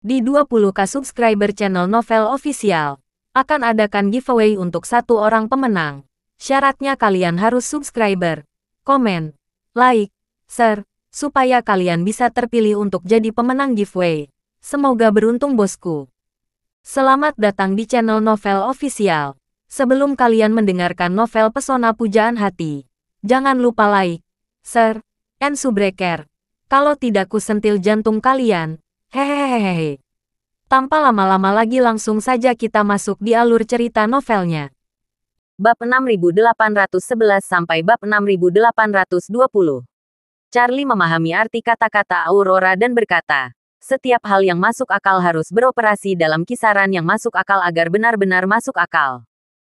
Di 20K subscriber channel Novel Official, akan adakan giveaway untuk satu orang pemenang. Syaratnya kalian harus subscriber, komen, like, share, supaya kalian bisa terpilih untuk jadi pemenang giveaway. Semoga beruntung bosku. Selamat datang di channel Novel Official. Sebelum kalian mendengarkan novel Pesona Pujaan Hati, jangan lupa like, share, and subscribe. Kalau tidak ku sentil jantung kalian. Hehehehe. Tanpa lama-lama lagi langsung saja kita masuk di alur cerita novelnya. Bab 6811 sampai bab 6820. Charlie memahami arti kata-kata Aurora dan berkata, setiap hal yang masuk akal harus beroperasi dalam kisaran yang masuk akal agar benar-benar masuk akal.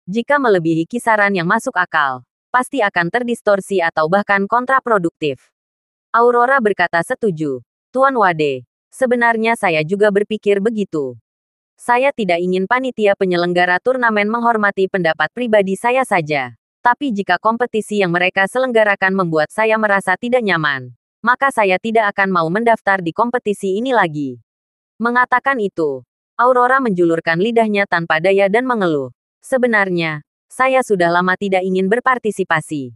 Jika melebihi kisaran yang masuk akal, pasti akan terdistorsi atau bahkan kontraproduktif. Aurora berkata setuju. Tuan Wade, sebenarnya saya juga berpikir begitu. Saya tidak ingin panitia penyelenggara turnamen menghormati pendapat pribadi saya saja. Tapi jika kompetisi yang mereka selenggarakan membuat saya merasa tidak nyaman, maka saya tidak akan mau mendaftar di kompetisi ini lagi. Mengatakan itu, Aurora menjulurkan lidahnya tanpa daya dan mengeluh. Sebenarnya, saya sudah lama tidak ingin berpartisipasi.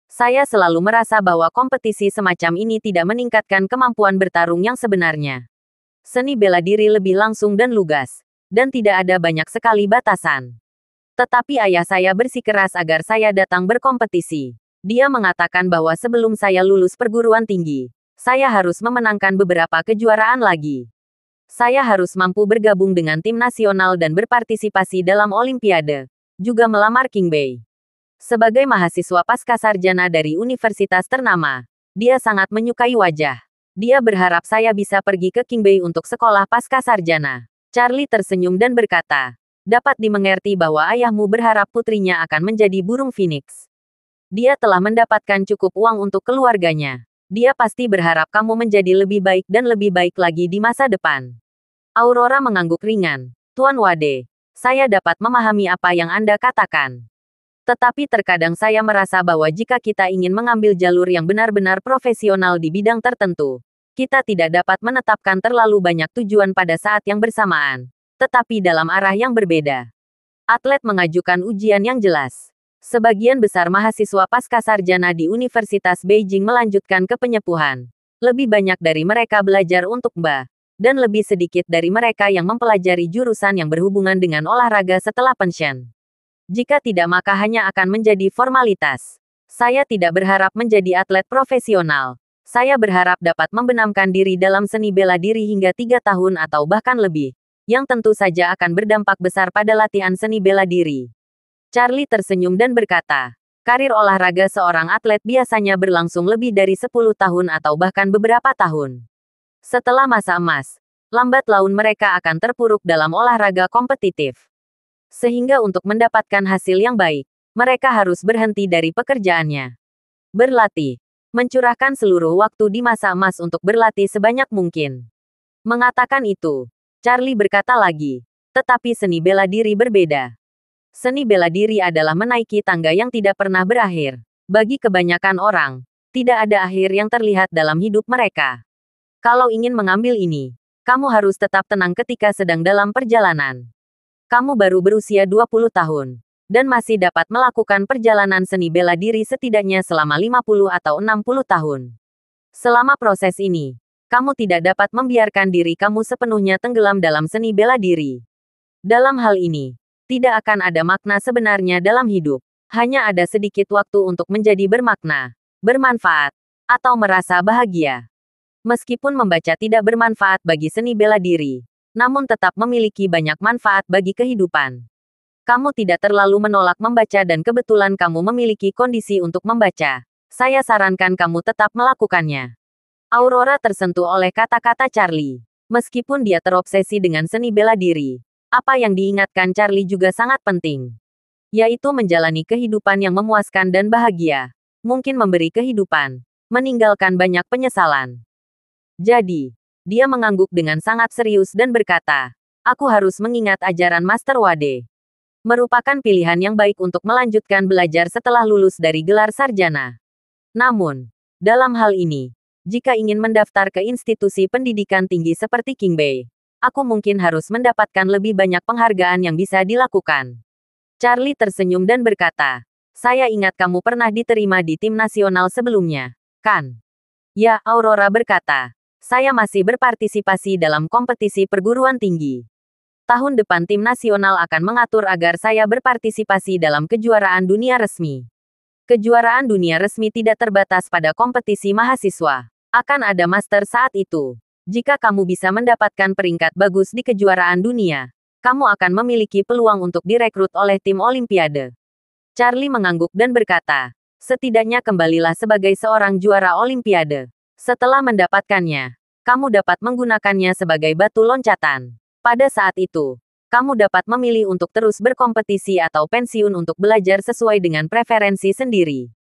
Saya selalu merasa bahwa kompetisi semacam ini tidak meningkatkan kemampuan bertarung yang sebenarnya. Seni bela diri lebih langsung dan lugas, dan tidak ada banyak sekali batasan. Tetapi ayah saya bersikeras agar saya datang berkompetisi. Dia mengatakan bahwa sebelum saya lulus perguruan tinggi, saya harus memenangkan beberapa kejuaraan lagi. Saya harus mampu bergabung dengan tim nasional dan berpartisipasi dalam Olimpiade, juga melamar King Bei. Sebagai mahasiswa pascasarjana dari universitas ternama, dia sangat menyukai wajah. Dia berharap saya bisa pergi ke King Bei untuk sekolah pascasarjana. Charlie tersenyum dan berkata, dapat dimengerti bahwa ayahmu berharap putrinya akan menjadi burung phoenix. Dia telah mendapatkan cukup uang untuk keluarganya. Dia pasti berharap kamu menjadi lebih baik dan lebih baik lagi di masa depan. Aurora mengangguk ringan. Tuan Wade, saya dapat memahami apa yang Anda katakan. Tetapi terkadang saya merasa bahwa jika kita ingin mengambil jalur yang benar-benar profesional di bidang tertentu, kita tidak dapat menetapkan terlalu banyak tujuan pada saat yang bersamaan, tetapi dalam arah yang berbeda. Atlet mengajukan ujian yang jelas. Sebagian besar mahasiswa pascasarjana di Universitas Beijing melanjutkan ke penyepuhan. Lebih banyak dari mereka belajar untuk MBA, dan lebih sedikit dari mereka yang mempelajari jurusan yang berhubungan dengan olahraga setelah pensiun. Jika tidak maka hanya akan menjadi formalitas. Saya tidak berharap menjadi atlet profesional. Saya berharap dapat membenamkan diri dalam seni bela diri hingga 3 tahun atau bahkan lebih, yang tentu saja akan berdampak besar pada latihan seni bela diri. Charlie tersenyum dan berkata, karir olahraga seorang atlet biasanya berlangsung lebih dari 10 tahun atau bahkan beberapa tahun. Setelah masa emas, lambat laun mereka akan terpuruk dalam olahraga kompetitif. Sehingga untuk mendapatkan hasil yang baik, mereka harus berhenti dari pekerjaannya. Berlatih. Mencurahkan seluruh waktu di masa emas untuk berlatih sebanyak mungkin. Mengatakan itu, Charlie berkata lagi, tetapi seni bela diri berbeda. Seni bela diri adalah menaiki tangga yang tidak pernah berakhir. Bagi kebanyakan orang, tidak ada akhir yang terlihat dalam hidup mereka. Kalau ingin mengambil ini, kamu harus tetap tenang ketika sedang dalam perjalanan. Kamu baru berusia 20 tahun, dan masih dapat melakukan perjalanan seni bela diri setidaknya selama 50 atau 60 tahun. Selama proses ini, kamu tidak dapat membiarkan diri kamu sepenuhnya tenggelam dalam seni bela diri. Dalam hal ini, tidak akan ada makna sebenarnya dalam hidup. Hanya ada sedikit waktu untuk menjadi bermakna, bermanfaat, atau merasa bahagia. Meskipun membaca tidak bermanfaat bagi seni bela diri, namun tetap memiliki banyak manfaat bagi kehidupan. Kamu tidak terlalu menolak membaca dan kebetulan kamu memiliki kondisi untuk membaca. Saya sarankan kamu tetap melakukannya. Aurora tersentuh oleh kata-kata Charlie. Meskipun dia terobsesi dengan seni bela diri, apa yang diingatkan Charlie juga sangat penting, yaitu menjalani kehidupan yang memuaskan dan bahagia, mungkin memberi kehidupan, meninggalkan banyak penyesalan. Jadi, dia mengangguk dengan sangat serius dan berkata, aku harus mengingat ajaran Master Wade. Merupakan pilihan yang baik untuk melanjutkan belajar setelah lulus dari gelar sarjana. Namun, dalam hal ini, jika ingin mendaftar ke institusi pendidikan tinggi seperti King Bei, aku mungkin harus mendapatkan lebih banyak penghargaan yang bisa dilakukan. Charlie tersenyum dan berkata, saya ingat kamu pernah diterima di tim nasional sebelumnya, kan? Ya, Aurora berkata. Saya masih berpartisipasi dalam kompetisi perguruan tinggi. Tahun depan tim nasional akan mengatur agar saya berpartisipasi dalam kejuaraan dunia resmi. Kejuaraan dunia resmi tidak terbatas pada kompetisi mahasiswa. Akan ada master saat itu. Jika kamu bisa mendapatkan peringkat bagus di kejuaraan dunia, kamu akan memiliki peluang untuk direkrut oleh tim Olimpiade. Charlie mengangguk dan berkata, setidaknya kembalilah sebagai seorang juara Olimpiade. Setelah mendapatkannya, kamu dapat menggunakannya sebagai batu loncatan. Pada saat itu, kamu dapat memilih untuk terus berkompetisi atau pensiun untuk belajar sesuai dengan preferensi sendiri.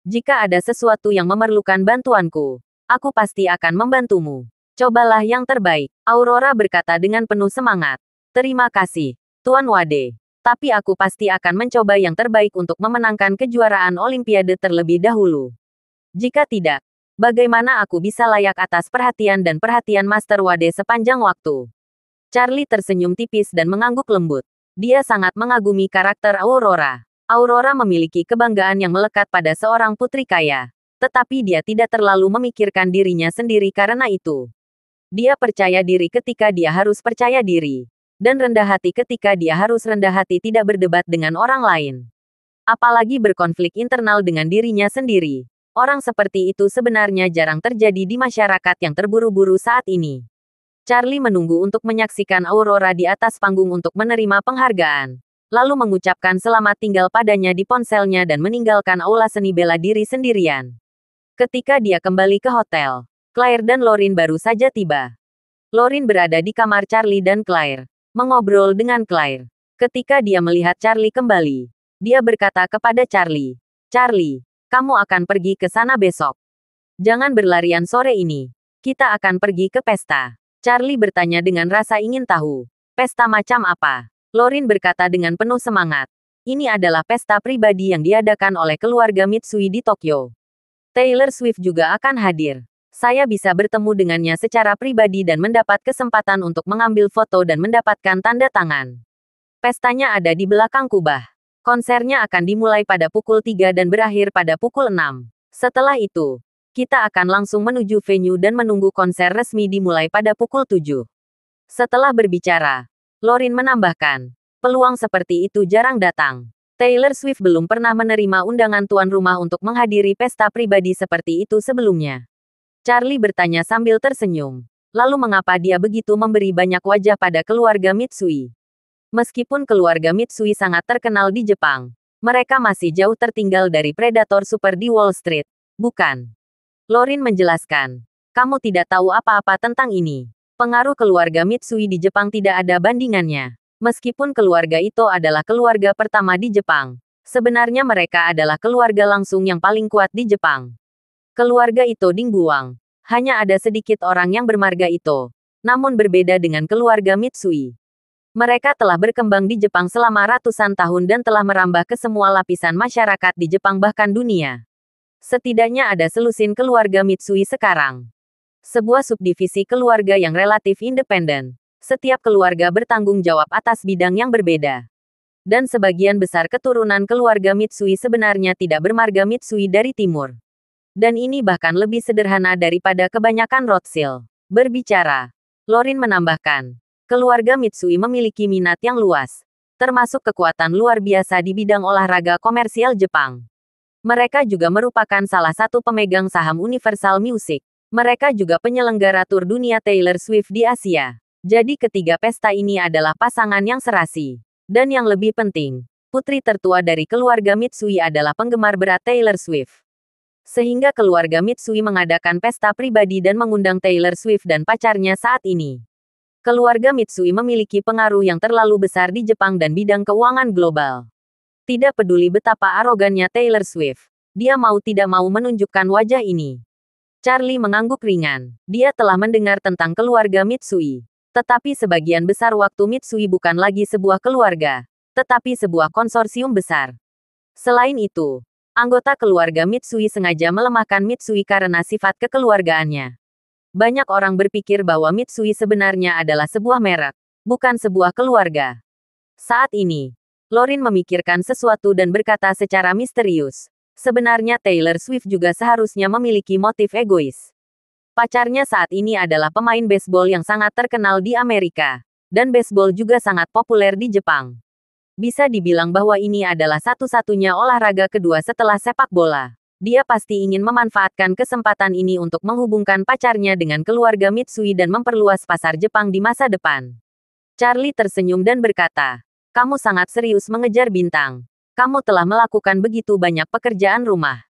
Jika ada sesuatu yang memerlukan bantuanku, aku pasti akan membantumu. Cobalah yang terbaik, Aurora berkata dengan penuh semangat. Terima kasih, Tuan Wade. Tapi aku pasti akan mencoba yang terbaik untuk memenangkan kejuaraan Olimpiade terlebih dahulu. Jika tidak, bagaimana aku bisa layak atas perhatian dan perhatian Master Wade sepanjang waktu? Charlie tersenyum tipis dan mengangguk lembut. Dia sangat mengagumi karakter Aurora. Aurora memiliki kebanggaan yang melekat pada seorang putri kaya. Tetapi dia tidak terlalu memikirkan dirinya sendiri karena itu. Dia percaya diri ketika dia harus percaya diri. Dan rendah hati ketika dia harus rendah hati, tidak berdebat dengan orang lain. Apalagi berkonflik internal dengan dirinya sendiri. Orang seperti itu sebenarnya jarang terjadi di masyarakat yang terburu-buru saat ini. Charlie menunggu untuk menyaksikan Aurora di atas panggung untuk menerima penghargaan. Lalu mengucapkan selamat tinggal padanya di ponselnya dan meninggalkan aula seni bela diri sendirian. Ketika dia kembali ke hotel, Claire dan Lauren baru saja tiba. Lauren berada di kamar Charlie dan Claire, mengobrol dengan Claire. Ketika dia melihat Charlie kembali, dia berkata kepada Charlie, Charlie, kamu akan pergi ke sana besok. Jangan berlarian sore ini. Kita akan pergi ke pesta. Charlie bertanya dengan rasa ingin tahu. Pesta macam apa? Lauren berkata dengan penuh semangat. Ini adalah pesta pribadi yang diadakan oleh keluarga Mitsui di Tokyo. Taylor Swift juga akan hadir. Saya bisa bertemu dengannya secara pribadi dan mendapat kesempatan untuk mengambil foto dan mendapatkan tanda tangan. Pestanya ada di belakang kubah. Konsernya akan dimulai pada pukul 3 dan berakhir pada pukul 6. Setelah itu, kita akan langsung menuju venue dan menunggu konser resmi dimulai pada pukul 7. Setelah berbicara, Lauren menambahkan, peluang seperti itu jarang datang. Taylor Swift belum pernah menerima undangan tuan rumah untuk menghadiri pesta pribadi seperti itu sebelumnya. Charlie bertanya sambil tersenyum. Lalu mengapa dia begitu memberi banyak wajah pada keluarga Mitsui? Meskipun keluarga Mitsui sangat terkenal di Jepang, mereka masih jauh tertinggal dari predator super di Wall Street, bukan? Lauren menjelaskan. Kamu tidak tahu apa-apa tentang ini. Pengaruh keluarga Mitsui di Jepang tidak ada bandingannya. Meskipun keluarga itu adalah keluarga pertama di Jepang, sebenarnya mereka adalah keluarga langsung yang paling kuat di Jepang. Keluarga itu Dingguang. Hanya ada sedikit orang yang bermarga itu. Namun berbeda dengan keluarga Mitsui. Mereka telah berkembang di Jepang selama ratusan tahun dan telah merambah ke semua lapisan masyarakat di Jepang bahkan dunia. Setidaknya ada selusin keluarga Mitsui sekarang. Sebuah subdivisi keluarga yang relatif independen. Setiap keluarga bertanggung jawab atas bidang yang berbeda. Dan sebagian besar keturunan keluarga Mitsui sebenarnya tidak bermarga Mitsui dari timur. Dan ini bahkan lebih sederhana daripada kebanyakan Rothschild. Berbicara, Lauren menambahkan, keluarga Mitsui memiliki minat yang luas, termasuk kekuatan luar biasa di bidang olahraga komersial Jepang. Mereka juga merupakan salah satu pemegang saham Universal Music. Mereka juga penyelenggara tur dunia Taylor Swift di Asia. Jadi ketiga pesta ini adalah pasangan yang serasi. Dan yang lebih penting, putri tertua dari keluarga Mitsui adalah penggemar berat Taylor Swift. Sehingga keluarga Mitsui mengadakan pesta pribadi dan mengundang Taylor Swift dan pacarnya saat ini. Keluarga Mitsui memiliki pengaruh yang terlalu besar di Jepang dan bidang keuangan global. Tidak peduli betapa arogannya Taylor Swift, dia mau tidak mau menunjukkan wajah ini. Charlie mengangguk ringan. Dia telah mendengar tentang keluarga Mitsui. Tetapi sebagian besar waktu Mitsui bukan lagi sebuah keluarga, tetapi sebuah konsorsium besar. Selain itu, anggota keluarga Mitsui sengaja melemahkan Mitsui karena sifat kekeluargaannya. Banyak orang berpikir bahwa Mitsui sebenarnya adalah sebuah merek, bukan sebuah keluarga. Saat ini, Lorin memikirkan sesuatu dan berkata secara misterius. Sebenarnya Taylor Swift juga seharusnya memiliki motif egois. Pacarnya saat ini adalah pemain baseball yang sangat terkenal di Amerika. Dan baseball juga sangat populer di Jepang. Bisa dibilang bahwa ini adalah satu-satunya olahraga kedua setelah sepak bola. Dia pasti ingin memanfaatkan kesempatan ini untuk menghubungkan pacarnya dengan keluarga Mitsui dan memperluas pasar Jepang di masa depan. Charlie tersenyum dan berkata, "Kamu sangat serius mengejar bintang. Kamu telah melakukan begitu banyak pekerjaan rumah."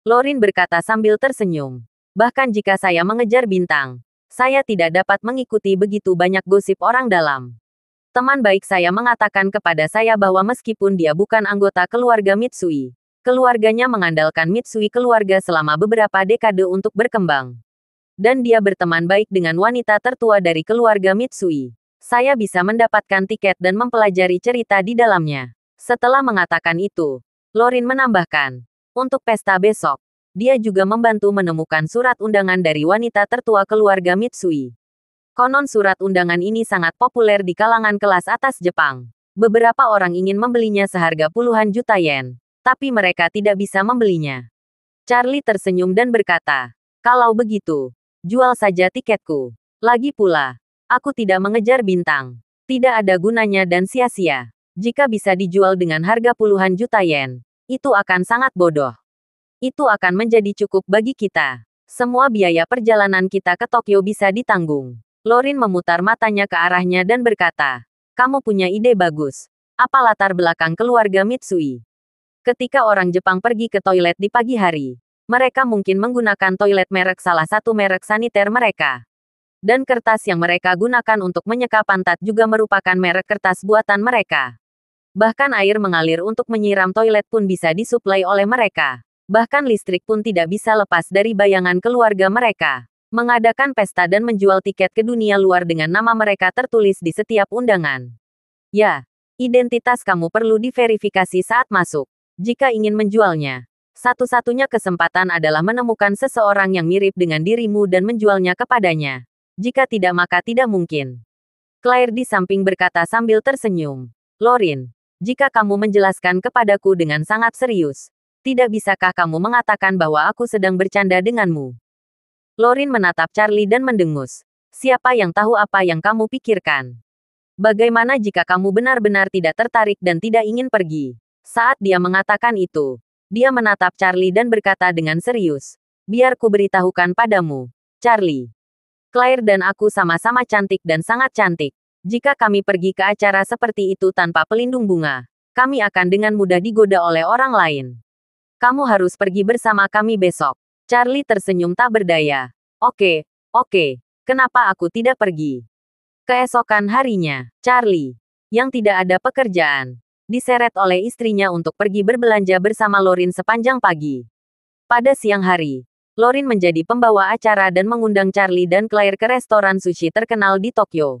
Lorin berkata sambil tersenyum. "Bahkan jika saya mengejar bintang, saya tidak dapat mengikuti begitu banyak gosip orang dalam. Teman baik saya mengatakan kepada saya bahwa meskipun dia bukan anggota keluarga Mitsui, keluarganya mengandalkan Mitsui keluarga selama beberapa dekade untuk berkembang. Dan dia berteman baik dengan wanita tertua dari keluarga Mitsui. Saya bisa mendapatkan tiket dan mempelajari cerita di dalamnya." Setelah mengatakan itu, Lorin menambahkan, "Untuk pesta besok, dia juga membantu menemukan surat undangan dari wanita tertua keluarga Mitsui. Konon surat undangan ini sangat populer di kalangan kelas atas Jepang. Beberapa orang ingin membelinya seharga puluhan juta yen, tapi mereka tidak bisa membelinya." Charlie tersenyum dan berkata, "Kalau begitu, jual saja tiketku. Lagi pula, aku tidak mengejar bintang. Tidak ada gunanya dan sia-sia. Jika bisa dijual dengan harga puluhan juta yen, itu akan sangat bodoh. Itu akan menjadi cukup bagi kita. Semua biaya perjalanan kita ke Tokyo bisa ditanggung." Lorin memutar matanya ke arahnya dan berkata, "Kamu punya ide bagus. Apa latar belakang keluarga Mitsui?" Ketika orang Jepang pergi ke toilet di pagi hari, mereka mungkin menggunakan toilet merek salah satu merek saniter mereka. Dan kertas yang mereka gunakan untuk menyeka pantat juga merupakan merek kertas buatan mereka. Bahkan air mengalir untuk menyiram toilet pun bisa disuplai oleh mereka. Bahkan listrik pun tidak bisa lepas dari bayangan keluarga mereka. Mengadakan pesta dan menjual tiket ke dunia luar dengan nama mereka tertulis di setiap undangan. Ya, identitas kamu perlu diverifikasi saat masuk. Jika ingin menjualnya, satu-satunya kesempatan adalah menemukan seseorang yang mirip dengan dirimu dan menjualnya kepadanya. Jika tidak maka tidak mungkin. Claire di samping berkata sambil tersenyum. "Lorin, jika kamu menjelaskan kepadaku dengan sangat serius, tidak bisakah kamu mengatakan bahwa aku sedang bercanda denganmu?" Lorin menatap Charlie dan mendengus. "Siapa yang tahu apa yang kamu pikirkan? Bagaimana jika kamu benar-benar tidak tertarik dan tidak ingin pergi?" Saat dia mengatakan itu, dia menatap Charlie dan berkata dengan serius, "Biar ku beritahukan padamu, Charlie. Claire dan aku sama-sama cantik dan sangat cantik. Jika kami pergi ke acara seperti itu tanpa pelindung bunga, kami akan dengan mudah digoda oleh orang lain. Kamu harus pergi bersama kami besok." Charlie tersenyum tak berdaya. Oke, kenapa aku tidak pergi?" Keesokan harinya, Charlie, yang tidak ada pekerjaan, diseret oleh istrinya untuk pergi berbelanja bersama Lorin sepanjang pagi. Pada siang hari, Lorin menjadi pembawa acara dan mengundang Charlie dan Claire ke restoran sushi terkenal di Tokyo.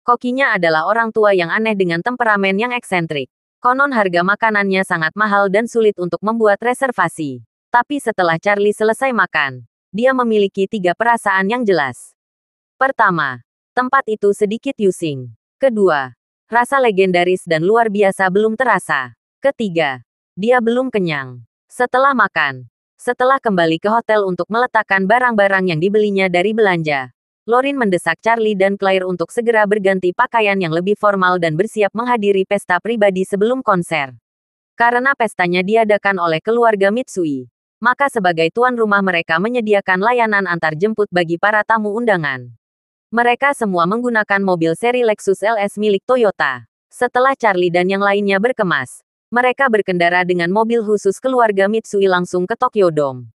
Kokinya adalah orang tua yang aneh dengan temperamen yang eksentrik. Konon harga makanannya sangat mahal dan sulit untuk membuat reservasi. Tapi setelah Charlie selesai makan, dia memiliki 3 perasaan yang jelas. Pertama, tempat itu sedikit using. Kedua, rasa legendaris dan luar biasa belum terasa. Ketiga, dia belum kenyang. Setelah makan, setelah kembali ke hotel untuk meletakkan barang-barang yang dibelinya dari belanja, Lorin mendesak Charlie dan Claire untuk segera berganti pakaian yang lebih formal dan bersiap menghadiri pesta pribadi sebelum konser. Karena pestanya diadakan oleh keluarga Mitsui, maka sebagai tuan rumah mereka menyediakan layanan antar jemput bagi para tamu undangan. Mereka semua menggunakan mobil seri Lexus LS milik Toyota. Setelah Charlie dan yang lainnya berkemas, mereka berkendara dengan mobil khusus keluarga Mitsui langsung ke Tokyo Dome.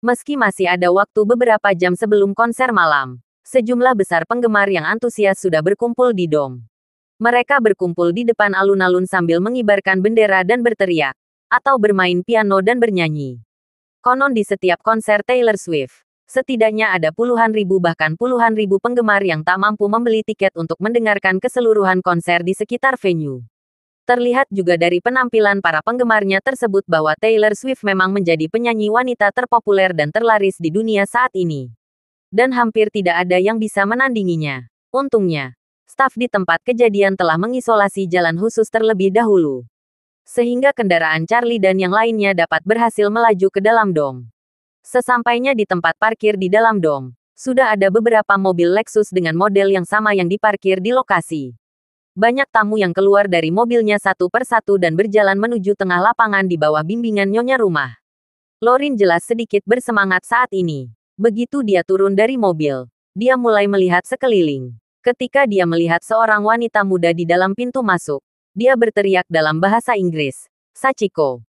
Meski masih ada waktu beberapa jam sebelum konser malam, sejumlah besar penggemar yang antusias sudah berkumpul di Dome. Mereka berkumpul di depan alun-alun sambil mengibarkan bendera dan berteriak, atau bermain piano dan bernyanyi. Konon di setiap konser Taylor Swift, setidaknya ada puluhan ribu bahkan puluhan ribu penggemar yang tak mampu membeli tiket untuk mendengarkan keseluruhan konser di sekitar venue. Terlihat juga dari penampilan para penggemarnya tersebut bahwa Taylor Swift memang menjadi penyanyi wanita terpopuler dan terlaris di dunia saat ini. dan hampir tidak ada yang bisa menandinginya. Untungnya, staf di tempat kejadian telah mengisolasi jalan khusus terlebih dahulu, sehingga kendaraan Charlie dan yang lainnya dapat berhasil melaju ke dalam dom. Sesampainya di tempat parkir di dalam dom, sudah ada beberapa mobil Lexus dengan model yang sama yang diparkir di lokasi. Banyak tamu yang keluar dari mobilnya satu persatu dan berjalan menuju tengah lapangan di bawah bimbingan nyonya rumah. Lorin jelas sedikit bersemangat saat ini. Begitu dia turun dari mobil, dia mulai melihat sekeliling. Ketika dia melihat seorang wanita muda di dalam pintu masuk, dia berteriak dalam bahasa Inggris, "Sachiko!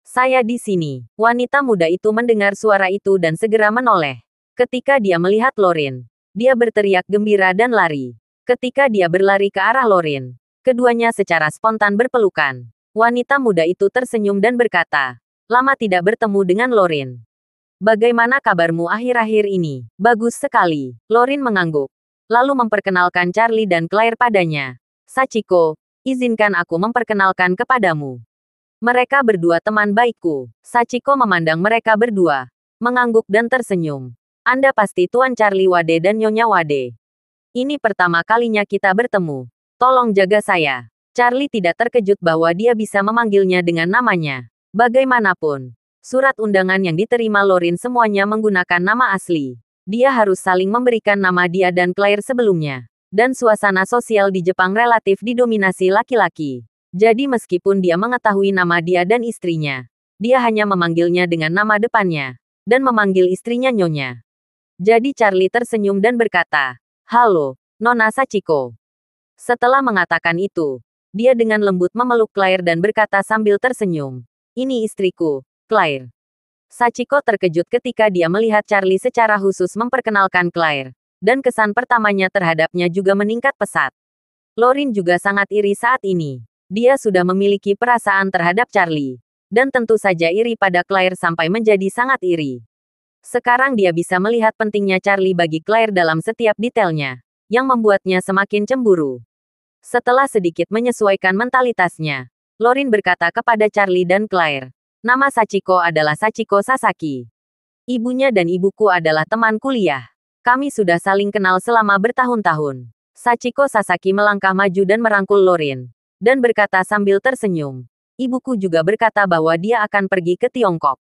Saya di sini." Wanita muda itu mendengar suara itu dan segera menoleh. Ketika dia melihat Lorin, dia berteriak gembira dan lari. Ketika dia berlari ke arah Lorin, keduanya secara spontan berpelukan. Wanita muda itu tersenyum dan berkata, "Lama tidak bertemu dengan Lorin. Bagaimana kabarmu akhir-akhir ini?" "Bagus sekali." Lorin mengangguk, lalu memperkenalkan Charlie dan Claire padanya. "Sachiko, izinkan aku memperkenalkan kepadamu. Mereka berdua teman baikku." Sachiko memandang mereka berdua, mengangguk dan tersenyum. "Anda pasti Tuan Charlie Wade dan Nyonya Wade. Ini pertama kalinya kita bertemu. Tolong jaga saya." Charlie tidak terkejut bahwa dia bisa memanggilnya dengan namanya. Bagaimanapun, surat undangan yang diterima Lorin semuanya menggunakan nama asli. Dia harus saling memberikan nama dia dan Claire sebelumnya. Dan suasana sosial di Jepang relatif didominasi laki-laki. Jadi meskipun dia mengetahui nama dia dan istrinya, dia hanya memanggilnya dengan nama depannya, dan memanggil istrinya Nyonya. Jadi Charlie tersenyum dan berkata, "Halo, Nona Sachiko." Setelah mengatakan itu, dia dengan lembut memeluk Claire dan berkata sambil tersenyum, "Ini istriku, Claire." Sachiko terkejut ketika dia melihat Charlie secara khusus memperkenalkan Claire, dan kesan pertamanya terhadapnya juga meningkat pesat. Lorin juga sangat iri saat ini. Dia sudah memiliki perasaan terhadap Charlie, dan tentu saja iri pada Claire sampai menjadi sangat iri. Sekarang dia bisa melihat pentingnya Charlie bagi Claire dalam setiap detailnya, yang membuatnya semakin cemburu. Setelah sedikit menyesuaikan mentalitasnya, Lorin berkata kepada Charlie dan Claire, "Nama Sachiko adalah Sachiko Sasaki. Ibunya dan ibuku adalah teman kuliah. Kami sudah saling kenal selama bertahun-tahun." Sachiko Sasaki melangkah maju dan merangkul Lorin, dan berkata sambil tersenyum, "Ibuku juga berkata bahwa dia akan pergi ke Tiongkok.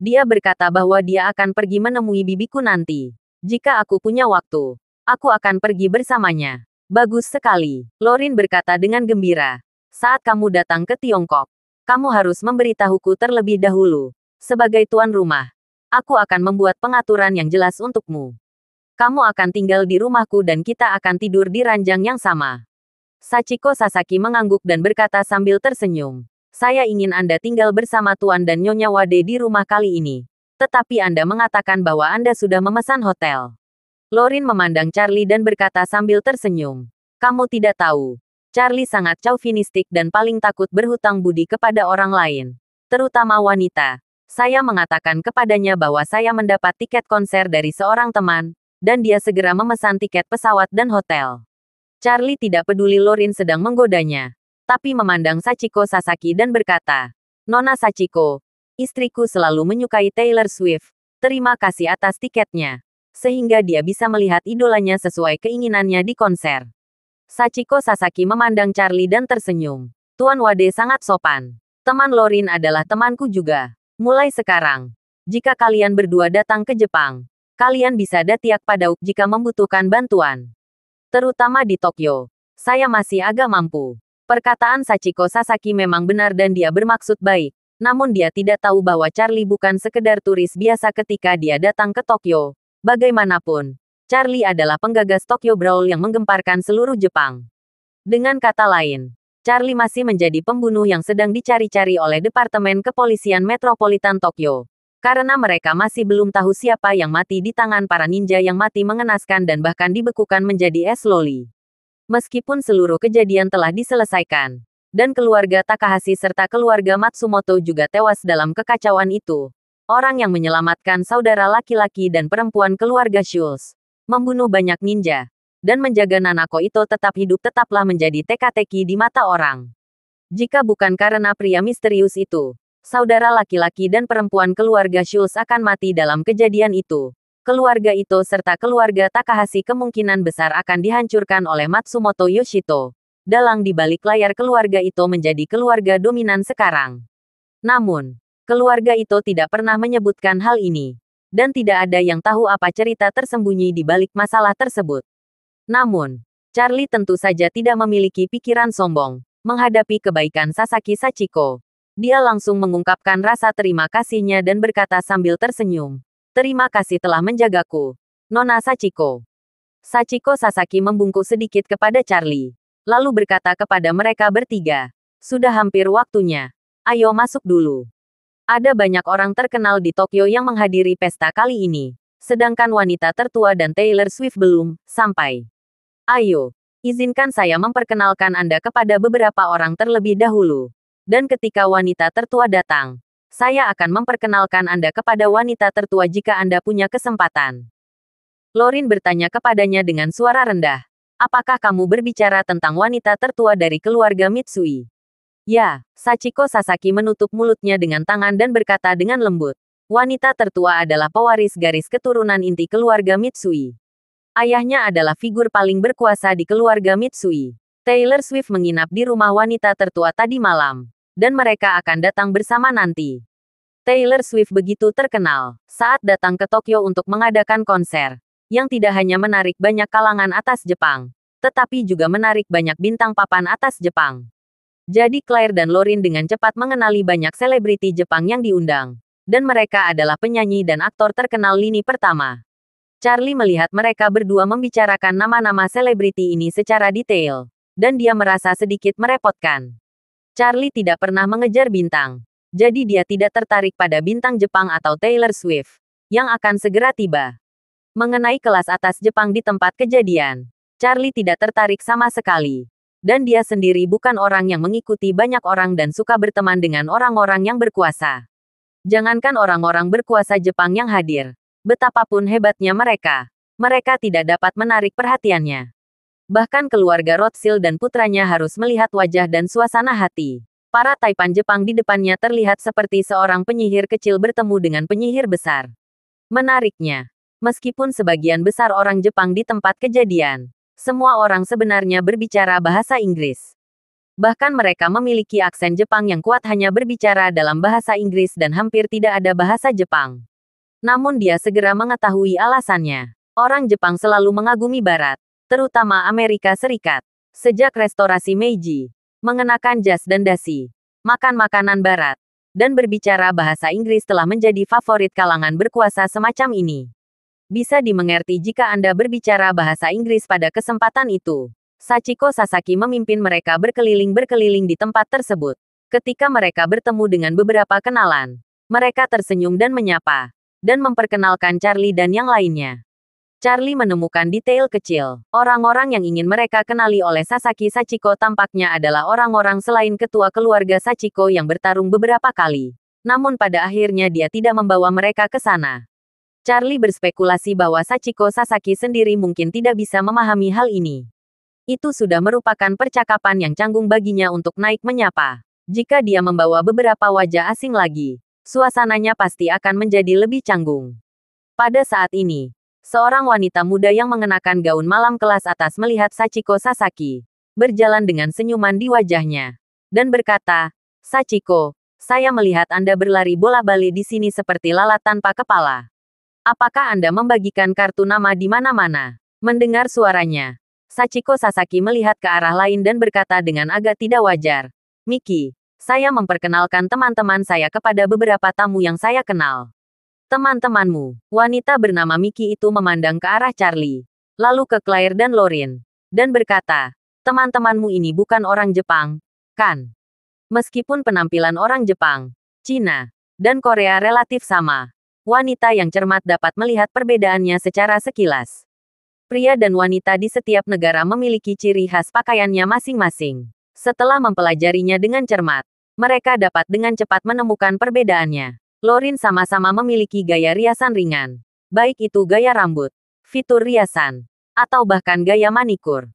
Dia berkata bahwa dia akan pergi menemui bibiku nanti. Jika aku punya waktu, aku akan pergi bersamanya." "Bagus sekali," Lorin berkata dengan gembira. "Saat kamu datang ke Tiongkok, kamu harus memberitahuku terlebih dahulu. Sebagai tuan rumah, aku akan membuat pengaturan yang jelas untukmu. Kamu akan tinggal di rumahku dan kita akan tidur di ranjang yang sama." Sachiko Sasaki mengangguk dan berkata sambil tersenyum, "Saya ingin Anda tinggal bersama Tuan dan Nyonya Wade di rumah kali ini. Tetapi Anda mengatakan bahwa Anda sudah memesan hotel." Lorin memandang Charlie dan berkata sambil tersenyum, "Kamu tidak tahu. Charlie sangat chauvinistik dan paling takut berhutang budi kepada orang lain, terutama wanita. Saya mengatakan kepadanya bahwa saya mendapat tiket konser dari seorang teman, dan dia segera memesan tiket pesawat dan hotel." Charlie tidak peduli Lorin sedang menggodanya, tapi memandang Sachiko Sasaki dan berkata, "Nona Sachiko, istriku selalu menyukai Taylor Swift. Terima kasih atas tiketnya." Sehingga dia bisa melihat idolanya sesuai keinginannya di konser. Sachiko Sasaki memandang Charlie dan tersenyum. "Tuan Wade sangat sopan. Teman Lorin adalah temanku juga. Mulai sekarang, jika kalian berdua datang ke Jepang, kalian bisa datiak padauk jika membutuhkan bantuan. Terutama di Tokyo. Saya masih agak mampu." Perkataan Sachiko Sasaki memang benar dan dia bermaksud baik. Namun dia tidak tahu bahwa Charlie bukan sekedar turis biasa ketika dia datang ke Tokyo. Bagaimanapun, Charlie adalah penggagas Tokyo Brawl yang menggemparkan seluruh Jepang. Dengan kata lain, Charlie masih menjadi pembunuh yang sedang dicari-cari oleh Departemen Kepolisian Metropolitan Tokyo. Karena mereka masih belum tahu siapa yang mati di tangan para ninja yang mati mengenaskan dan bahkan dibekukan menjadi es loli. Meskipun seluruh kejadian telah diselesaikan, dan keluarga Takahashi serta keluarga Matsumoto juga tewas dalam kekacauan itu, orang yang menyelamatkan saudara laki-laki dan perempuan keluarga Schultz, membunuh banyak ninja, dan menjaga Nanako Ito tetap hidup tetaplah menjadi teka-teki di mata orang. Jika bukan karena pria misterius itu, saudara laki-laki dan perempuan keluarga Schultz akan mati dalam kejadian itu. keluarga Ito serta keluarga Takahashi kemungkinan besar akan dihancurkan oleh Matsumoto Yoshito. Dalang di balik layar keluarga Ito menjadi keluarga dominan sekarang. Namun, keluarga Ito tidak pernah menyebutkan hal ini. Dan tidak ada yang tahu apa cerita tersembunyi di balik masalah tersebut. Namun, Charlie tentu saja tidak memiliki pikiran sombong. Menghadapi kebaikan Sasaki Sachiko, dia langsung mengungkapkan rasa terima kasihnya dan berkata sambil tersenyum. Terima kasih telah menjagaku, Nona Sachiko. Sachiko Sasaki membungkuk sedikit kepada Charlie. Lalu berkata kepada mereka bertiga. Sudah hampir waktunya. Ayo masuk dulu. Ada banyak orang terkenal di Tokyo yang menghadiri pesta kali ini. Sedangkan wanita tertua dan Taylor Swift belum sampai. Ayo, izinkan saya memperkenalkan Anda kepada beberapa orang terlebih dahulu. Dan ketika wanita tertua datang, saya akan memperkenalkan Anda kepada wanita tertua jika Anda punya kesempatan. Lorin bertanya kepadanya dengan suara rendah. Apakah kamu berbicara tentang wanita tertua dari keluarga Mitsui? Ya, Sachiko Sasaki menutup mulutnya dengan tangan dan berkata dengan lembut. Wanita tertua adalah pewaris garis keturunan inti keluarga Mitsui. Ayahnya adalah figur paling berkuasa di keluarga Mitsui. Taylor Swift menginap di rumah wanita tertua tadi malam. Dan mereka akan datang bersama nanti. Taylor Swift begitu terkenal saat datang ke Tokyo untuk mengadakan konser, yang tidak hanya menarik banyak kalangan atas Jepang, tetapi juga menarik banyak bintang papan atas Jepang. Jadi Claire dan Lorin dengan cepat mengenali banyak selebriti Jepang yang diundang, dan mereka adalah penyanyi dan aktor terkenal lini pertama. Charlie melihat mereka berdua membicarakan nama-nama selebriti ini secara detail, dan dia merasa sedikit merepotkan. Charlie tidak pernah mengejar bintang. Jadi dia tidak tertarik pada bintang Jepang atau Taylor Swift, yang akan segera tiba. Mengenai kelas atas Jepang di tempat kejadian, Charlie tidak tertarik sama sekali. Dan dia sendiri bukan orang yang mengikuti banyak orang dan suka berteman dengan orang-orang yang berkuasa. Jangankan orang-orang berkuasa Jepang yang hadir, betapapun hebatnya mereka tidak dapat menarik perhatiannya. Bahkan keluarga Rothschild dan putranya harus melihat wajah dan suasana hati. Para taipan Jepang di depannya terlihat seperti seorang penyihir kecil bertemu dengan penyihir besar. Menariknya, meskipun sebagian besar orang Jepang di tempat kejadian, semua orang sebenarnya berbicara bahasa Inggris. Bahkan mereka memiliki aksen Jepang yang kuat hanya berbicara dalam bahasa Inggris dan hampir tidak ada bahasa Jepang. Namun dia segera mengetahui alasannya. Orang Jepang selalu mengagumi Barat, terutama Amerika Serikat. Sejak restorasi Meiji, mengenakan jas dan dasi, makan makanan Barat, dan berbicara bahasa Inggris telah menjadi favorit kalangan berkuasa semacam ini. Bisa dimengerti jika Anda berbicara bahasa Inggris pada kesempatan itu. Sachiko Sasaki memimpin mereka berkeliling-berkeliling di tempat tersebut. Ketika mereka bertemu dengan beberapa kenalan, mereka tersenyum dan menyapa, dan memperkenalkan Charlie dan yang lainnya. Charlie menemukan detail kecil. Orang-orang yang ingin mereka kenali oleh Sasaki Sachiko tampaknya adalah orang-orang selain ketua keluarga Sachiko yang bertarung beberapa kali. Namun pada akhirnya dia tidak membawa mereka ke sana. Charlie berspekulasi bahwa Sachiko Sasaki sendiri mungkin tidak bisa memahami hal ini. Itu sudah merupakan percakapan yang canggung baginya untuk naik menyapa. Jika dia membawa beberapa wajah asing lagi, suasananya pasti akan menjadi lebih canggung. Pada saat ini, seorang wanita muda yang mengenakan gaun malam kelas atas melihat Sachiko Sasaki, berjalan dengan senyuman di wajahnya, dan berkata, Sachiko, saya melihat Anda berlari bola-balik di sini seperti lalat tanpa kepala. Apakah Anda membagikan kartu nama di mana-mana? Mendengar suaranya, Sachiko Sasaki melihat ke arah lain dan berkata dengan agak tidak wajar, Miki, saya memperkenalkan teman-teman saya kepada beberapa tamu yang saya kenal. Teman-temanmu, wanita bernama Miki itu memandang ke arah Charlie, lalu ke Claire dan Lorin, dan berkata, teman-temanmu ini bukan orang Jepang, kan? Meskipun penampilan orang Jepang, Cina, dan Korea relatif sama, wanita yang cermat dapat melihat perbedaannya secara sekilas. Pria dan wanita di setiap negara memiliki ciri khas pakaiannya masing-masing. Setelah mempelajarinya dengan cermat, mereka dapat dengan cepat menemukan perbedaannya. Lorin sama-sama memiliki gaya riasan ringan. Baik itu gaya rambut, fitur riasan, atau bahkan gaya manikur.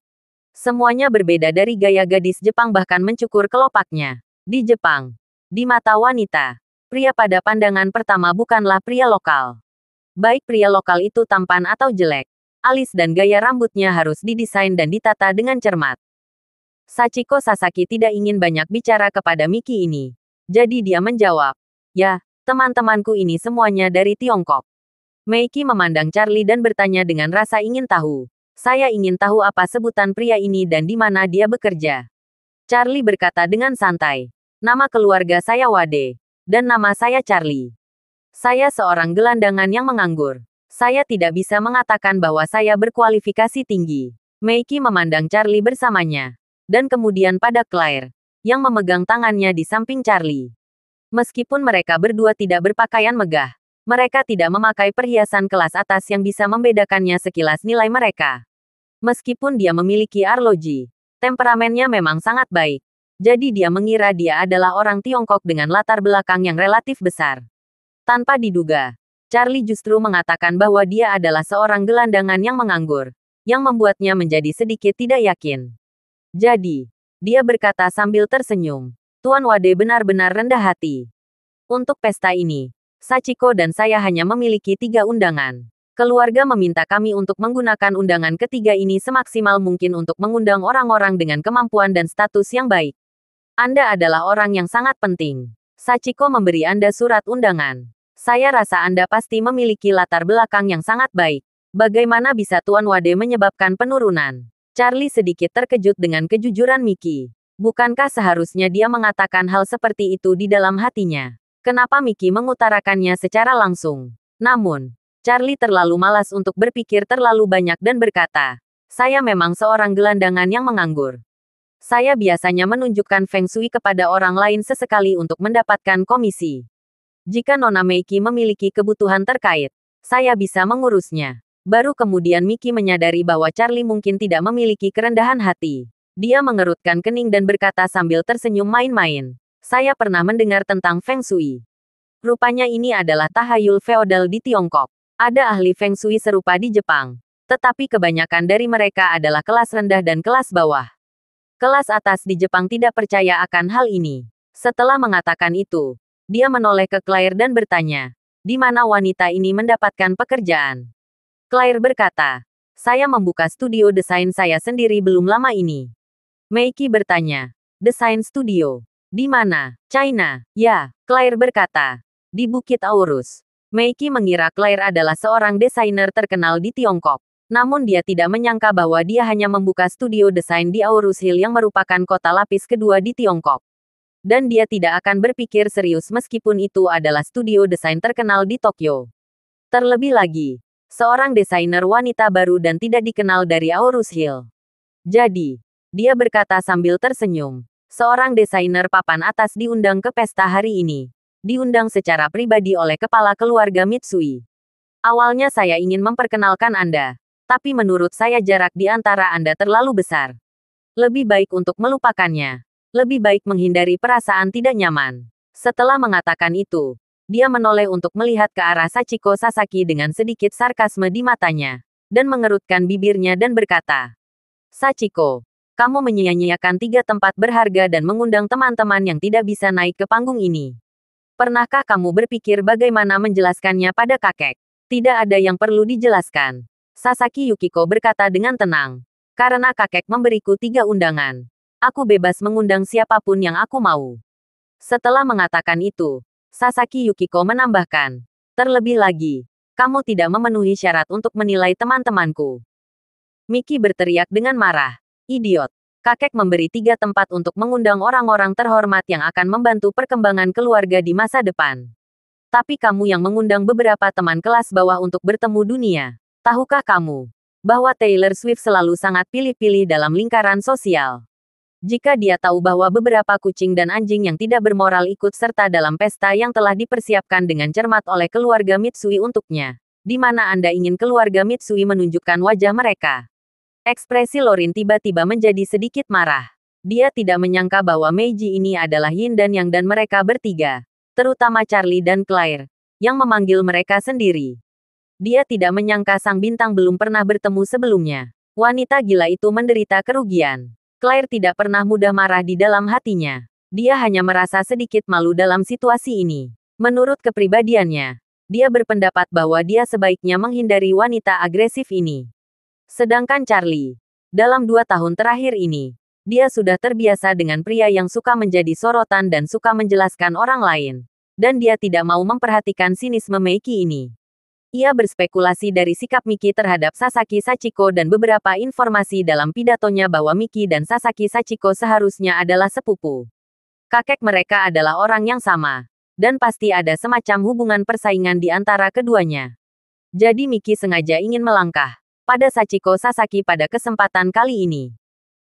Semuanya berbeda dari gaya gadis Jepang bahkan mencukur kelopaknya. Di Jepang, di mata wanita, pria pada pandangan pertama bukanlah pria lokal. Baik pria lokal itu tampan atau jelek, alis dan gaya rambutnya harus didesain dan ditata dengan cermat. Sachiko Sasaki tidak ingin banyak bicara kepada Miki ini. Jadi dia menjawab, "Ya, teman-temanku ini semuanya dari Tiongkok." Meiki memandang Charlie dan bertanya dengan rasa ingin tahu. "Saya ingin tahu apa sebutan pria ini dan di mana dia bekerja." Charlie berkata dengan santai, "Nama keluarga saya Wade. Dan nama saya Charlie. Saya seorang gelandangan yang menganggur. Saya tidak bisa mengatakan bahwa saya berkualifikasi tinggi." Meiki memandang Charlie bersamanya. Dan kemudian pada Claire, yang memegang tangannya di samping Charlie. Meskipun mereka berdua tidak berpakaian megah, mereka tidak memakai perhiasan kelas atas yang bisa membedakannya sekilas nilai mereka. Meskipun dia memiliki arloji, temperamennya memang sangat baik. Jadi dia mengira dia adalah orang Tiongkok dengan latar belakang yang relatif besar. Tanpa diduga, Charlie justru mengatakan bahwa dia adalah seorang gelandangan yang menganggur, yang membuatnya menjadi sedikit tidak yakin. Jadi, dia berkata sambil tersenyum, "Tuan Wade benar-benar rendah hati. Untuk pesta ini, Sachiko dan saya hanya memiliki 3 undangan. Keluarga meminta kami untuk menggunakan undangan ketiga ini semaksimal mungkin untuk mengundang orang-orang dengan kemampuan dan status yang baik. Anda adalah orang yang sangat penting. Sachiko memberi Anda surat undangan. Saya rasa Anda pasti memiliki latar belakang yang sangat baik. Bagaimana bisa Tuan Wade menyebabkan penurunan?" Charlie sedikit terkejut dengan kejujuran Miki. Bukankah seharusnya dia mengatakan hal seperti itu di dalam hatinya? Kenapa Miki mengutarakannya secara langsung? Namun, Charlie terlalu malas untuk berpikir terlalu banyak dan berkata, "Saya memang seorang gelandangan yang menganggur. Saya biasanya menunjukkan Feng Shui kepada orang lain sesekali untuk mendapatkan komisi. Jika Nona Meiki memiliki kebutuhan terkait, saya bisa mengurusnya." Baru kemudian Miki menyadari bahwa Charlie mungkin tidak memiliki kerendahan hati. Dia mengerutkan kening dan berkata sambil tersenyum main-main, "Saya pernah mendengar tentang Feng Shui. Rupanya ini adalah tahayul feodal di Tiongkok. Ada ahli Feng Shui serupa di Jepang. Tetapi kebanyakan dari mereka adalah kelas rendah dan kelas bawah. Kelas atas di Jepang tidak percaya akan hal ini." Setelah mengatakan itu, dia menoleh ke Claire dan bertanya, "Di mana wanita ini mendapatkan pekerjaan?" Claire berkata, "Saya membuka studio desain saya sendiri belum lama ini." Meiki bertanya, "Desain studio? Di mana? China?" "Ya," Claire berkata, "di Bukit Aurus." Meiki mengira Claire adalah seorang desainer terkenal di Tiongkok. Namun dia tidak menyangka bahwa dia hanya membuka studio desain di Aurus Hill yang merupakan kota lapis kedua di Tiongkok. Dan dia tidak akan berpikir serius meskipun itu adalah studio desain terkenal di Tokyo. Terlebih lagi, seorang desainer wanita baru dan tidak dikenal dari Aurus Hill. Jadi, dia berkata sambil tersenyum, "Seorang desainer papan atas diundang ke pesta hari ini. Diundang secara pribadi oleh kepala keluarga Mitsui. Awalnya saya ingin memperkenalkan Anda, tapi menurut saya jarak di antara Anda terlalu besar. Lebih baik untuk melupakannya. Lebih baik menghindari perasaan tidak nyaman." Setelah mengatakan itu, dia menoleh untuk melihat ke arah Sachiko Sasaki dengan sedikit sarkasme di matanya, dan mengerutkan bibirnya dan berkata, "Sachiko, kamu menyia-nyiakan 3 tempat berharga dan mengundang teman-teman yang tidak bisa naik ke panggung ini. Pernahkah kamu berpikir bagaimana menjelaskannya pada kakek?" "Tidak ada yang perlu dijelaskan," Sasaki Yukiko berkata dengan tenang. "Karena kakek memberiku 3 undangan. Aku bebas mengundang siapapun yang aku mau." Setelah mengatakan itu, Sasaki Yukiko menambahkan, "Terlebih lagi, kamu tidak memenuhi syarat untuk menilai teman-temanku." Miki berteriak dengan marah, "Idiot. Kakek memberi 3 tempat untuk mengundang orang-orang terhormat yang akan membantu perkembangan keluarga di masa depan. Tapi kamu yang mengundang beberapa teman kelas bawah untuk bertemu dunia. Tahukah kamu bahwa Taylor Swift selalu sangat pilih-pilih dalam lingkaran sosial? Jika dia tahu bahwa beberapa kucing dan anjing yang tidak bermoral ikut serta dalam pesta yang telah dipersiapkan dengan cermat oleh keluarga Mitsui untuknya, di mana Anda ingin keluarga Mitsui menunjukkan wajah mereka?" Ekspresi Lorin tiba-tiba menjadi sedikit marah. Dia tidak menyangka bahwa Meiji ini adalah Yin dan Yang dan mereka bertiga, terutama Charlie dan Claire, yang memanggil mereka sendiri. Dia tidak menyangka sang bintang belum pernah bertemu sebelumnya. Wanita gila itu menderita kerugian. Claire tidak pernah mudah marah di dalam hatinya. Dia hanya merasa sedikit malu dalam situasi ini. Menurut kepribadiannya, Dia berpendapat bahwa dia sebaiknya menghindari wanita agresif ini. Sedangkan Charlie, dalam 2 tahun terakhir ini, dia sudah terbiasa dengan pria yang suka menjadi sorotan dan suka menjelaskan orang lain. Dan dia tidak mau memperhatikan sinisme Meiki ini. Ia berspekulasi dari sikap Miki terhadap Sasaki Sachiko dan beberapa informasi dalam pidatonya bahwa Miki dan Sasaki Sachiko seharusnya adalah sepupu. Kakek mereka adalah orang yang sama. Dan pasti ada semacam hubungan persaingan di antara keduanya. Jadi Miki sengaja ingin melangkah pada Sachiko Sasaki pada kesempatan kali ini.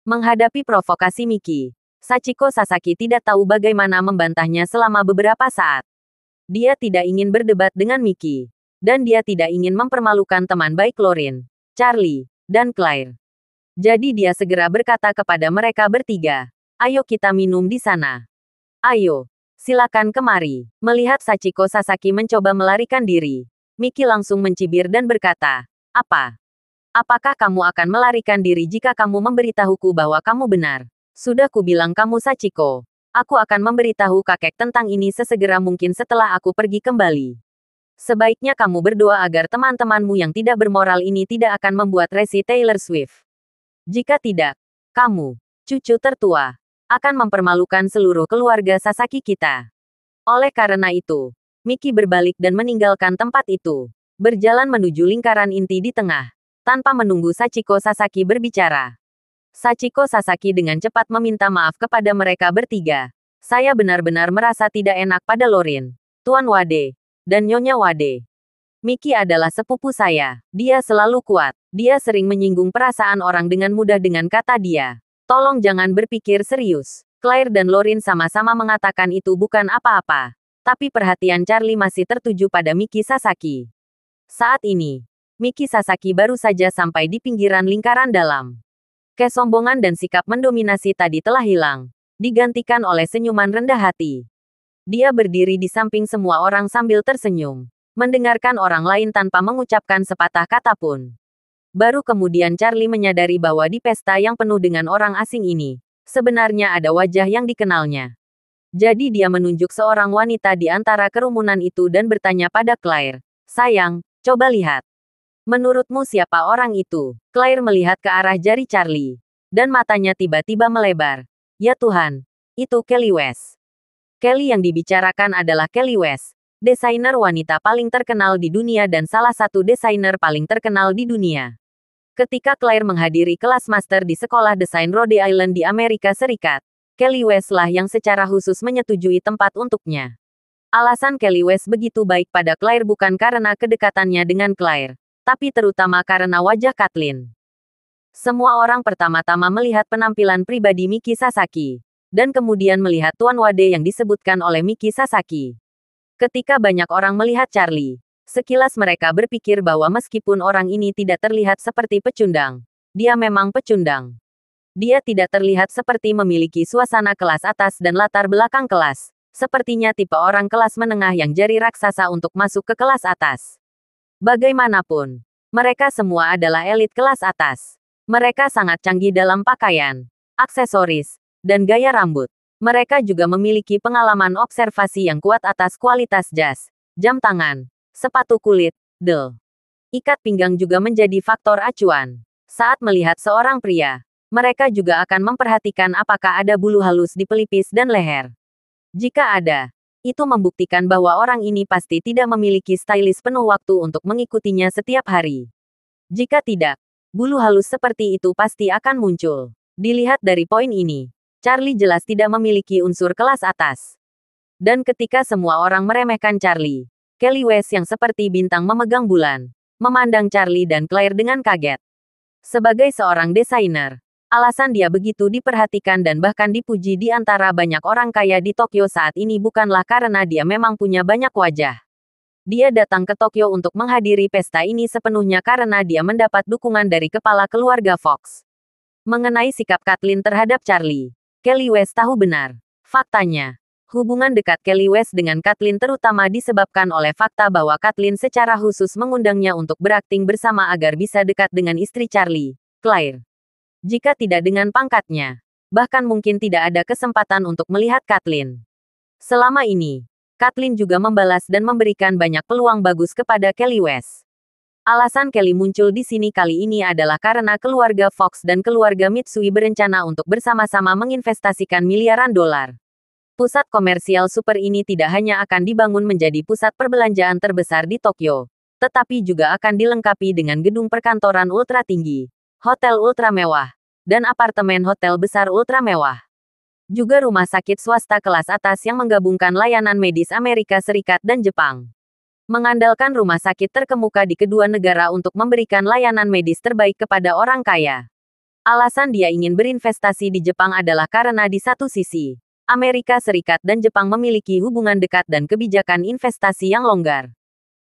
Menghadapi provokasi Miki, Sachiko Sasaki tidak tahu bagaimana membantahnya selama beberapa saat. Dia tidak ingin berdebat dengan Miki. Dan dia tidak ingin mempermalukan teman baik Lorin, Charlie, dan Claire. Jadi dia segera berkata kepada mereka bertiga, "Ayo kita minum di sana. Ayo, silakan kemari." Melihat Sachiko Sasaki mencoba melarikan diri, Miki langsung mencibir dan berkata, "Apa? Apakah kamu akan melarikan diri jika kamu memberitahuku bahwa kamu benar? Sudah kubilang kamu Sachiko. Aku akan memberitahu kakek tentang ini sesegera mungkin setelah aku pergi kembali. Sebaiknya kamu berdoa agar teman-temanmu yang tidak bermoral ini tidak akan membuat resi Taylor Swift. Jika tidak, kamu, cucu tertua, akan mempermalukan seluruh keluarga Sasaki kita." Oleh karena itu, Miki berbalik dan meninggalkan tempat itu, berjalan menuju lingkaran inti di tengah, tanpa menunggu Sachiko Sasaki berbicara. Sachiko Sasaki dengan cepat meminta maaf kepada mereka bertiga. "Saya benar-benar merasa tidak enak pada Lorin, Tuan Wade, dan Nyonya Wade. Miki adalah sepupu saya. Dia selalu kuat. Dia sering menyinggung perasaan orang dengan mudah dengan kata dia. Tolong jangan berpikir serius." Claire dan Lorin sama-sama mengatakan itu bukan apa-apa. Tapi perhatian Charlie masih tertuju pada Miki Sasaki. Saat ini, Miki Sasaki baru saja sampai di pinggiran lingkaran dalam. Kesombongan dan sikap mendominasi tadi telah hilang, digantikan oleh senyuman rendah hati. Dia berdiri di samping semua orang sambil tersenyum, mendengarkan orang lain tanpa mengucapkan sepatah kata pun. Baru kemudian Charlie menyadari bahwa di pesta yang penuh dengan orang asing ini, sebenarnya ada wajah yang dikenalnya. Jadi dia menunjuk seorang wanita di antara kerumunan itu dan bertanya pada Claire, "Sayang, coba lihat. Menurutmu siapa orang itu?" Claire melihat ke arah jari Charlie. Dan matanya tiba-tiba melebar. "Ya Tuhan, itu Kelly West." Kelly yang dibicarakan adalah Kelly West, desainer wanita paling terkenal di dunia dan salah satu desainer paling terkenal di dunia. Ketika Claire menghadiri kelas master di sekolah desain Rhode Island di Amerika Serikat, Kelly West lah yang secara khusus menyetujui tempat untuknya. Alasan Kelly West begitu baik pada Claire bukan karena kedekatannya dengan Claire, tapi terutama karena wajah Kathleen. Semua orang pertama-tama melihat penampilan pribadi Miki Sasaki, dan kemudian melihat Tuan Wade yang disebutkan oleh Miki Sasaki. Ketika banyak orang melihat Charlie, sekilas mereka berpikir bahwa meskipun orang ini tidak terlihat seperti pecundang, dia memang pecundang. Dia tidak terlihat seperti memiliki suasana kelas atas dan latar belakang kelas, sepertinya tipe orang kelas menengah yang jari raksasa untuk masuk ke kelas atas. Bagaimanapun, mereka semua adalah elit kelas atas. Mereka sangat canggih dalam pakaian, aksesoris, dan gaya rambut. Mereka juga memiliki pengalaman observasi yang kuat atas kualitas jas, jam tangan, sepatu kulit, ikat pinggang juga menjadi faktor acuan. Saat melihat seorang pria, mereka juga akan memperhatikan apakah ada bulu halus di pelipis dan leher. Jika ada, itu membuktikan bahwa orang ini pasti tidak memiliki stylist penuh waktu untuk mengikutinya setiap hari. Jika tidak, bulu halus seperti itu pasti akan muncul. Dilihat dari poin ini, Charlie jelas tidak memiliki unsur kelas atas. Dan ketika semua orang meremehkan Charlie, Kelly West yang seperti bintang memegang bulan, memandang Charlie dan Claire dengan kaget. Sebagai seorang desainer, alasan dia begitu diperhatikan dan bahkan dipuji di antara banyak orang kaya di Tokyo saat ini bukanlah karena dia memang punya banyak wajah. Dia datang ke Tokyo untuk menghadiri pesta ini sepenuhnya karena dia mendapat dukungan dari kepala keluarga Fox. Mengenai sikap Kathleen terhadap Charlie, Kelly West tahu benar. Faktanya, hubungan dekat Kelly West dengan Kathleen terutama disebabkan oleh fakta bahwa Kathleen secara khusus mengundangnya untuk berakting bersama agar bisa dekat dengan istri Charlie, Claire. Jika tidak dengan pangkatnya, bahkan mungkin tidak ada kesempatan untuk melihat Kathleen. Selama ini, Kathleen juga membalas dan memberikan banyak peluang bagus kepada Kelly West. Alasan Kelly muncul di sini kali ini adalah karena keluarga Fox dan keluarga Mitsui berencana untuk bersama-sama menginvestasikan miliaran dolar. Pusat komersial super ini tidak hanya akan dibangun menjadi pusat perbelanjaan terbesar di Tokyo, tetapi juga akan dilengkapi dengan gedung perkantoran ultra tinggi, hotel ultra mewah, dan apartemen hotel besar ultra mewah. Juga rumah sakit swasta kelas atas yang menggabungkan layanan medis Amerika Serikat dan Jepang. Mengandalkan rumah sakit terkemuka di kedua negara untuk memberikan layanan medis terbaik kepada orang kaya. Alasan dia ingin berinvestasi di Jepang adalah karena di satu sisi, Amerika Serikat dan Jepang memiliki hubungan dekat dan kebijakan investasi yang longgar.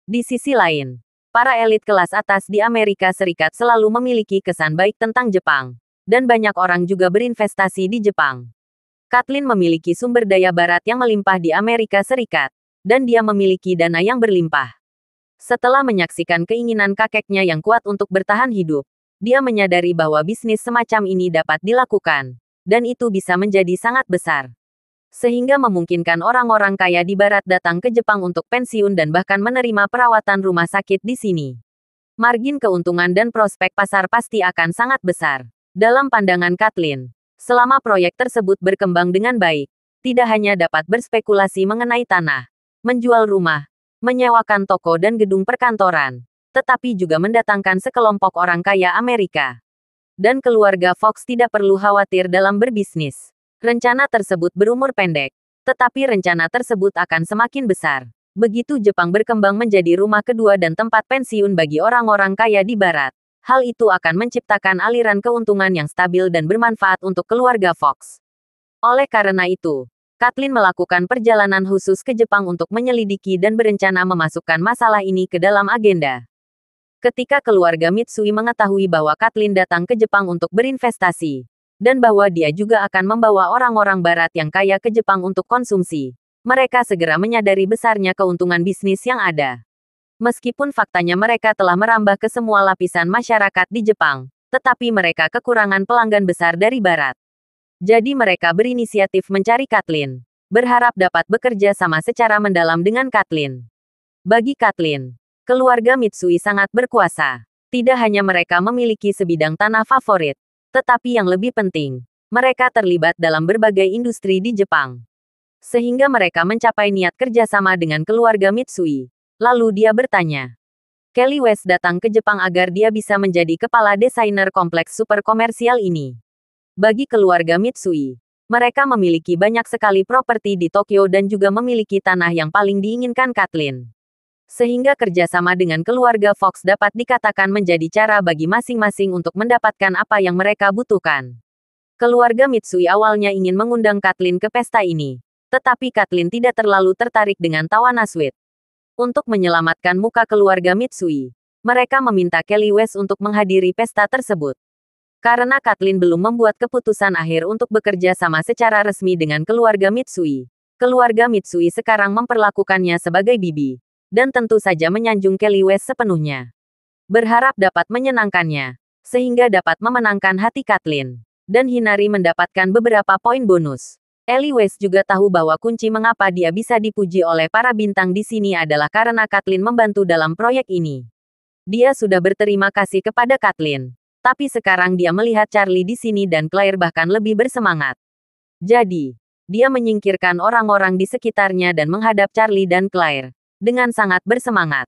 Di sisi lain, para elit kelas atas di Amerika Serikat selalu memiliki kesan baik tentang Jepang, dan banyak orang juga berinvestasi di Jepang. Kathleen memiliki sumber daya barat yang melimpah di Amerika Serikat, dan dia memiliki dana yang berlimpah. Setelah menyaksikan keinginan kakeknya yang kuat untuk bertahan hidup, dia menyadari bahwa bisnis semacam ini dapat dilakukan, dan itu bisa menjadi sangat besar. Sehingga memungkinkan orang-orang kaya di barat datang ke Jepang untuk pensiun dan bahkan menerima perawatan rumah sakit di sini. Margin keuntungan dan prospek pasar pasti akan sangat besar. Dalam pandangan Kathleen, selama proyek tersebut berkembang dengan baik, tidak hanya dapat berspekulasi mengenai tanah, menjual rumah, menyewakan toko dan gedung perkantoran, tetapi juga mendatangkan sekelompok orang kaya Amerika. Dan keluarga Fox tidak perlu khawatir dalam berbisnis. Rencana tersebut berumur pendek, tetapi rencana tersebut akan semakin besar. Begitu Jepang berkembang menjadi rumah kedua dan tempat pensiun bagi orang-orang kaya di barat, hal itu akan menciptakan aliran keuntungan yang stabil dan bermanfaat untuk keluarga Fox. Oleh karena itu, Kathleen melakukan perjalanan khusus ke Jepang untuk menyelidiki dan berencana memasukkan masalah ini ke dalam agenda. Ketika keluarga Mitsui mengetahui bahwa Kathleen datang ke Jepang untuk berinvestasi, dan bahwa dia juga akan membawa orang-orang barat yang kaya ke Jepang untuk konsumsi, mereka segera menyadari besarnya keuntungan bisnis yang ada. Meskipun faktanya mereka telah merambah ke semua lapisan masyarakat di Jepang, tetapi mereka kekurangan pelanggan besar dari barat. Jadi mereka berinisiatif mencari Kathleen, berharap dapat bekerja sama secara mendalam dengan Kathleen. Bagi Kathleen, keluarga Mitsui sangat berkuasa. Tidak hanya mereka memiliki sebidang tanah favorit, tetapi yang lebih penting, mereka terlibat dalam berbagai industri di Jepang. Sehingga mereka mencapai niat kerjasama dengan keluarga Mitsui. Lalu dia bertanya, Kelly West datang ke Jepang agar dia bisa menjadi kepala desainer kompleks super komersial ini. Bagi keluarga Mitsui, mereka memiliki banyak sekali properti di Tokyo dan juga memiliki tanah yang paling diinginkan Kathleen. Sehingga kerjasama dengan keluarga Fox dapat dikatakan menjadi cara bagi masing-masing untuk mendapatkan apa yang mereka butuhkan. Keluarga Mitsui awalnya ingin mengundang Kathleen ke pesta ini, tetapi Kathleen tidak terlalu tertarik dengan tawana sweet. Untuk menyelamatkan muka keluarga Mitsui, mereka meminta Kelly West untuk menghadiri pesta tersebut. Karena Kathleen belum membuat keputusan akhir untuk bekerja sama secara resmi dengan keluarga Mitsui, keluarga Mitsui sekarang memperlakukannya sebagai bibi, dan tentu saja menyanjung Kelly West sepenuhnya. Berharap dapat menyenangkannya, sehingga dapat memenangkan hati Kathleen, dan Hinari mendapatkan beberapa poin bonus. Kelly West juga tahu bahwa kunci mengapa dia bisa dipuji oleh para bintang di sini adalah karena Kathleen membantu dalam proyek ini. Dia sudah berterima kasih kepada Kathleen. Tapi sekarang dia melihat Charlie di sini dan Claire bahkan lebih bersemangat. Jadi, dia menyingkirkan orang-orang di sekitarnya dan menghadap Charlie dan Claire dengan sangat bersemangat.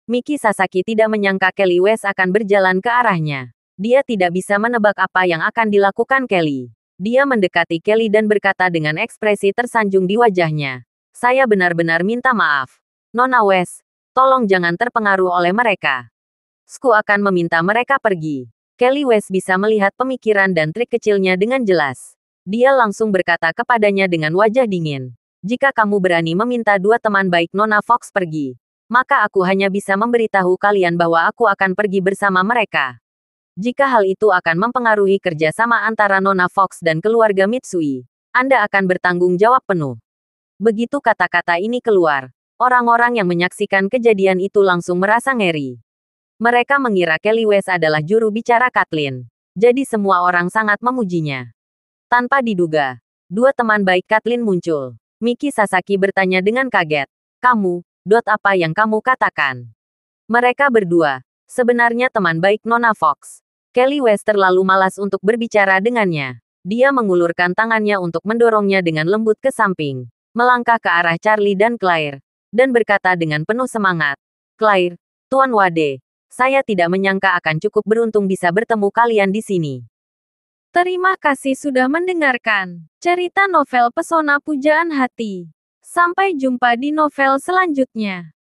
Miki Sasaki tidak menyangka Kelly West akan berjalan ke arahnya. Dia tidak bisa menebak apa yang akan dilakukan Kelly. Dia mendekati Kelly dan berkata dengan ekspresi tersanjung di wajahnya, "Saya benar-benar minta maaf. Nona West, tolong jangan terpengaruh oleh mereka. Aku akan meminta mereka pergi." Kelly West bisa melihat pemikiran dan trik kecilnya dengan jelas. Dia langsung berkata kepadanya dengan wajah dingin, "Jika kamu berani meminta dua teman baik Nona Fox pergi, maka aku hanya bisa memberitahu kalian bahwa aku akan pergi bersama mereka. Jika hal itu akan mempengaruhi kerjasama antara Nona Fox dan keluarga Mitsui, Anda akan bertanggung jawab penuh." Begitu kata-kata ini keluar, orang-orang yang menyaksikan kejadian itu langsung merasa ngeri. Mereka mengira Kelly West adalah juru bicara Kathleen. Jadi semua orang sangat memujinya. Tanpa diduga, dua teman baik Kathleen muncul. Miki Sasaki bertanya dengan kaget. Kamu, apa yang kamu katakan? Mereka berdua, sebenarnya teman baik Nona Fox. Kelly Wester lalu malas untuk berbicara dengannya. Dia mengulurkan tangannya untuk mendorongnya dengan lembut ke samping. Melangkah ke arah Charlie dan Claire. Dan berkata dengan penuh semangat. Claire, Tuan Wade, saya tidak menyangka akan cukup beruntung bisa bertemu kalian di sini. Terima kasih sudah mendengarkan cerita novel Pesona Pujaan Hati. Sampai jumpa di novel selanjutnya.